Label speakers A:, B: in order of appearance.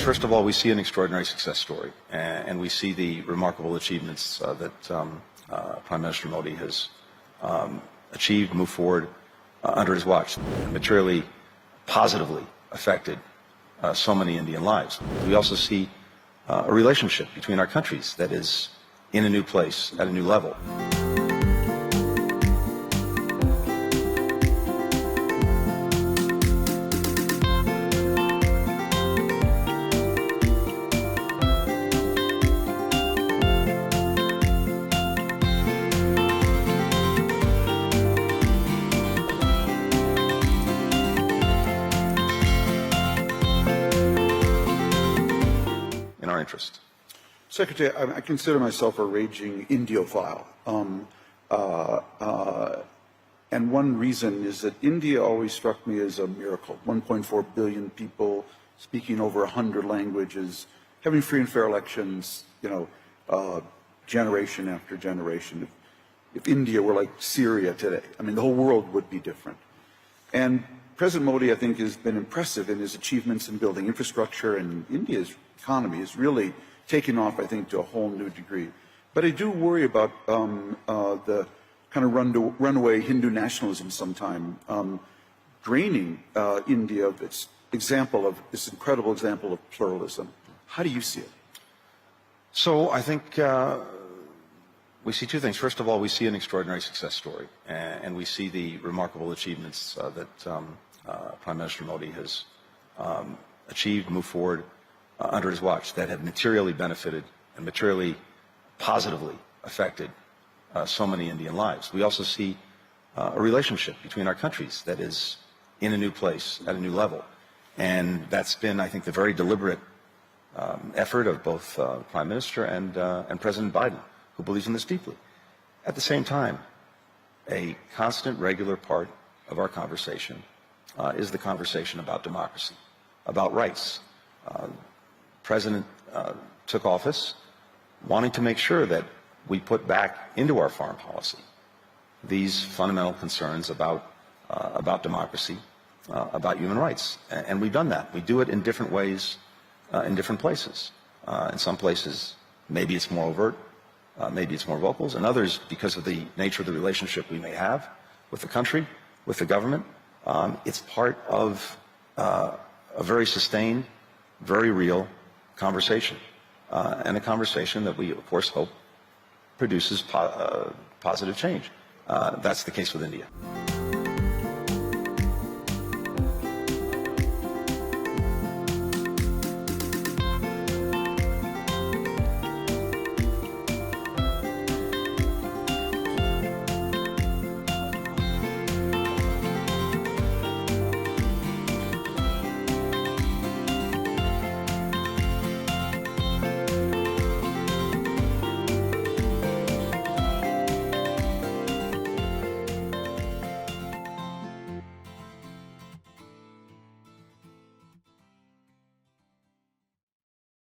A: First of all, we see an extraordinary success story, and we see the remarkable achievements that Prime Minister Modi has achieved, moved forward under his watch, and materially, positively affected so many Indian lives. We also see a relationship between our countries that is in a new place, at a new level. In our interest.
B: Secretary, I consider myself a raging Indiophile. And one reason is that India always struck me as a miracle. 1.4 billion people speaking over 100 languages, having free and fair elections, generation after generation. If India were like Syria today, I mean, the whole world would be different. And President Modi, I think, has been impressive in his achievements in building infrastructure, and India's economy is really taking off, I think, to a whole new degree. But I do worry about the kind of runaway Hindu nationalism sometime, draining India of its incredible example of pluralism. How do you see it?
A: So I think we see two things. First of all, we see an extraordinary success story, and we see the remarkable achievements that Prime Minister Modi has achieved, moved forward under his watch, that have materially benefited and materially positively affected so many Indian lives. We also see a relationship between our countries that is in a new place, at a new level. And that's been, I think, the very deliberate effort of both Prime Minister and President Biden, who believes in this deeply. At the same time, a constant, regular part of our conversation is the conversation about democracy, about rights. President took office wanting to make sure that we put back into our foreign policy these fundamental concerns about democracy, about human rights. And we've done that. We do it in different ways, in different places. In some places, maybe it's more overt, maybe it's more vocal. In others, because of the nature of the relationship we may have with the country, with the government, it's part of a very sustained, very real conversation, and a conversation that we, of course, hope produces positive change. That's the case with India.